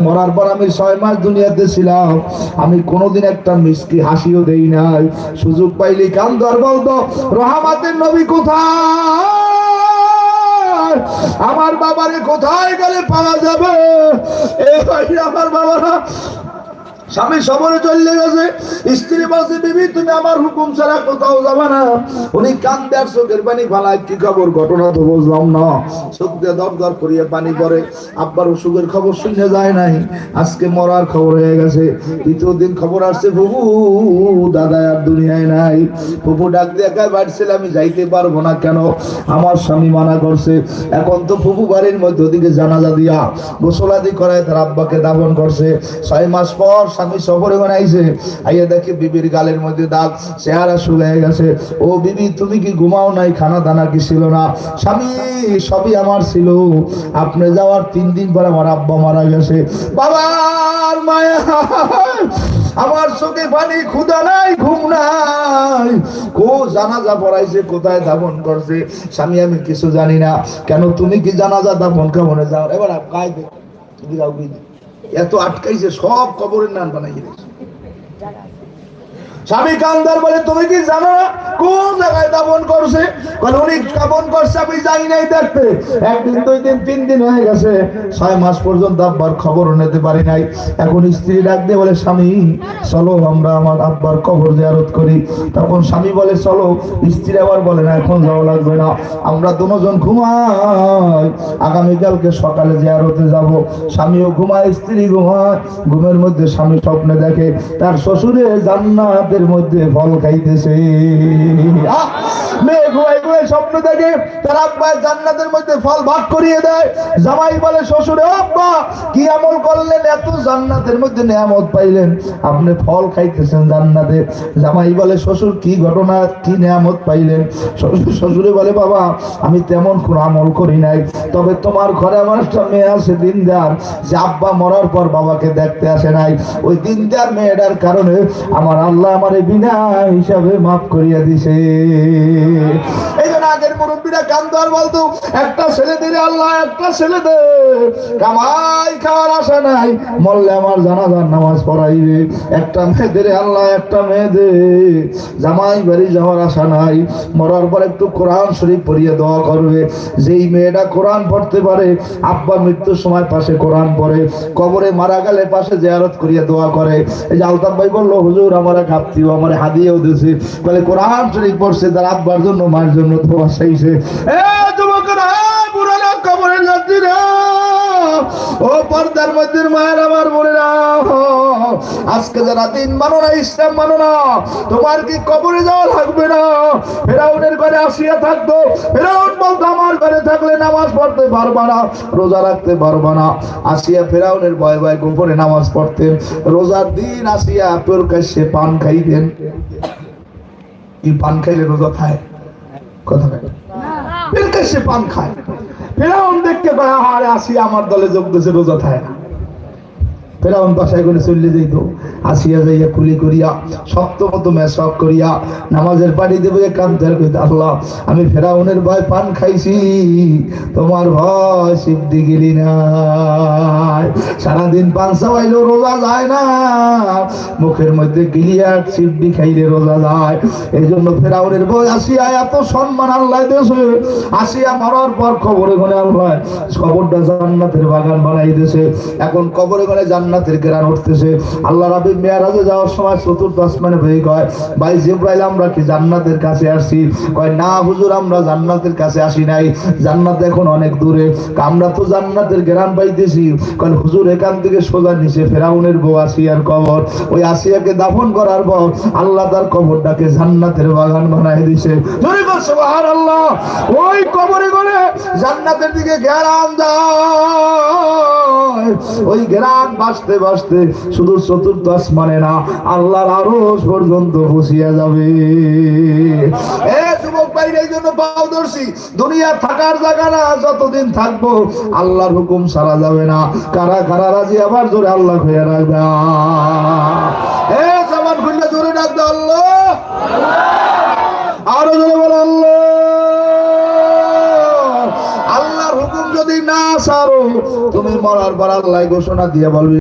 মরার পর আমি 6 মাস দুনিয়াতে ছিলাম, আমি কোনোদিন একটা মিষ্টি হাসিও দেই নাই। সুযোগ পাইলি কান ধর বলতো রহমতের নবী কোথায়, আমার বাবারে কোথায় গেলে পাওয়া যাবে। এ ভাই আমার বাবারা স্বামী সবরে চলে গেছে, স্ত্রী বলছে বিবি তুমি আমার হুকুম ছাড়া কোথাও যাবে না। উনি কান্দে আর চোখের পানি ফালায়, কি খবর ঘটনা তো বুঝলাম না। চোখ দিয়ে দর দর করিয়ে পানি পড়ে। আব্বার অসুখের খবর শুনে যায় নাই, আজকে মরার খবর হয়ে গেছে। দ্বিতীয় দিন খবর আসছে ফুফু দাদা আর দুনিয়ায় নাই। ফুফু ডাক দিয়ে একাই বাড়ছিল, আমি যাইতে পারবো না। কেন? আমার স্বামী মানা করছে। এখন তো ফুফু বাড়ির মধ্যে ওদিকে জানাজা দিয়া গোসলাদি করায় তার আব্বাকে দাফন করছে। 6 মাস পর স্বামী সফরে বানাইছে, আইয়া দেখে বিবির গালের মধ্যে দাগ, চেহারা শুকিয়ে গেছে। ও বিবি তুমি কি ঘুমাও নাই, খানা দানা কি ছিল না? স্বামী সবই আমার ছিল, আপনি যাওয়ার 3 দিন পর আমার আব্বা মারা গেছে। বাবার মায়া, আমার চোখে পানি, ক্ষুধা নাই, ঘুম নাই। কো জানাজা পড়াইছে, কোথায় দাফন করছে? স্বামী আমি কিছু জানি না। কেন তুমি কি জানাজা দাফন কেমনে যাও? এবার গায়ে এত আটকাইছে, সব কবরের নাম বানাই দিয়েছে। স্বামী কান্দার বলে তুমি কি জানো না কোন জায়গায় দাফন করছে? উনি দাফন করছে, আমি যাই নাই দেখতে। 1 দিন 2 দিন 3 দিন হয়ে গেছে, 6 মাস পর্যন্ত আব্বার খবর নিতে পারি নাই। এখন স্ত্রী ডাক দিয়ে বলে স্বামী চলো আমরা আমার আব্বার কবর জিয়ারত করি। তখন স্বামী বলে চলো। স্ত্রী আবার বলে না এখন যাওয়া লাগবে না, আমরা দুজন ঘুমাই, আগামীকালকে সকালে জিয়ারতে যাব। স্বামীও ঘুমায়, স্ত্রী ঘুমায়। ঘুমের মধ্যে স্বামী স্বপ্নে দেখে তার শ্বশুরে জান্নাতের মধ্যে ফল খাইতেছে। মেয়ে ঘুমাই ঘুমাই স্বপ্ন দেখে তার আব্বা জান্নাতের মধ্যে ফল ভাগ করিয়ে দেয়। জামাই বলে শ্বশুরে আব্বা কি আমল করলেন, এত জান্নাতের মধ্যে নিয়ামত পাইলেন, আপনি ফল খাইতেছেন জান্নাতে। জামাই বলে শ্বশুর কি ঘটনা, কি নিয়ামত পাইলেন? শ্বশুরে বলে বাবা আমি তেমন কোন আমল করি নাই, তবে তোমার ঘরে আমার একটা মেয়ে আছে দিনদার, যে আব্বা মরার পর বাবাকে দেখতে আসে নাই। ওই দিনদার মেয়েটার কারণে আমার আল্লাহ আমার বিনা হিসাবে মাফ করিয়া দিছে। এই জন্য আগের মুরব্বীরা কান্দর বলতো একটা ছেলে দিলে আল্লাহ, একটা ছেলে দে, কামাই খাওয়ার আশা নাই, মরলে আমার জানাজার নামাজ পড়াইবে। একটা মেয়ে দিলে আল্লাহ, একটা মেয়ে দে, জামাই বাড়ি যাওয়ার আশা নাই, মরার পর একটু কোরআন শরীফ পড়িয়ে দোয়া করবে। যেই মেয়েটা কোরআন পড়তে পারে, আব্বা মৃত্যুর সময় পাশে কোরআন পড়ে, কবরে মারা গেলে পাশে জিয়ারত করিয়ে দোয়া করে। এই যে আলতাফ ভাই বললো হুজুর আমার এক আত্মীয় আমার হাদিয়েও দিয়েছে, বলে কোরআন শরীফ পড়ছে, তার আব্বার জন্য মায়ের জন্য দোয়া চাইছে। এ যুবকরা, পুরানো কবরের যাত্রীরা, ও পর্দার মধ্যে মায়ের আমার বোনেরা, আজকে যারা দিন মানো না, ইসলাম মানো না, তোমার কি কবরে যাওয়া লাগবে না? ফেরাউনের ঘরে আসিয়া থাকতো, ফেরাউন বলতো আমার ঘরে থাকলে নামাজ পড়তে পারবা না, রোজা রাখতে পারবা না। আসিয়া ফেরাউনের ভয় ভয় গোপনে নামাজ পড়তেন। রোজার দিন আসিয়া তোর কাছে পান খাইতেন। কি পান খাইলে রোজা খায়? কথা কাছে পান খায়। ফেরাউন দেখতে পায় আরে আসিয়া আমার দলে যোগ দিয়েছে, রোজা খায় না। ফেরাউন বাসায় করে চলে যেত। আসিয়া যাইয়া কুলি করিয়া সপ্তমত মেসওয়াক করিয়া নামাজের পানি দেবে কাঁদতে কইতে আল্লাহ আমি ফেরাউনের ভয় পান খাইছি, তোমার ভয় সিদ্ধি গেলি না। সারাদিন পান চাওয়াইলো রোজা যায় না, মুখের মধ্যে গিলিয়া সিদ্ধি খাইলে রোজা যায়। এই জন্য ফেরাউনের ভয় আসিয়া এত সম্মান আল্লাহ দিয়েছে। আসিয়া মরার পর কবরে গনে আল্লাহ কবরটা জান্নাতের বাগান বানাই দিয়েছে। এখন কবরে গনে জান্নাতের ঘেরান উঠতেছে। আল্লাহ রাব্বি মেরাজে যাওয়ার সময় চতুর্থ আসমানে ভেই কয় ভাই জিবরাইল আমরা কি জান্নাতের কাছে আসছি? কয় না হুজুর আমরা জান্নাতের কাছে আসি নাই, জান্নাত এখন অনেক দূরে। আমরা তো জান্নাতের ঘেরান পাইতেছি। কয় হুজুর এখান থেকে সোজা নিচে ফেরাউনের বউ আসিয়ার কবর, ওই আসিয়াকে দাফন করার পর আল্লাহ তার কবরটাকে জান্নাতের বাগান বানাই দিছে। জোরে বল সুবহানাল্লাহ। ওই কবরে গনে জান্নাতের দিকে ঘেরান যায়, ওই ঘেরান বাঁচতে বাঁচতে শুধু চতুর্থ আসমানে না আল্লাহর আরশ পর্যন্ত পৌঁছিয়া যাবে। এ যুবক ভাইরা, এই জন্য পারদর্শী দুনিয়া থাকার জায়গা না, যতদিন থাকবো আল্লাহর হুকুম সারা যাবে না। কারা কারা রাজি আবার জোরে আল্লাহ হয়ে রাখবে। এ জবান খুললে জোরে ডাক দাও আল্লাহ, আরো জোরে বলো আল্লাহ। আল্লাহর হুকুম যদি যদি না ছাড়ো তুমি মরার পর আল্লাহ ঘোষণা দিয়ে বলবে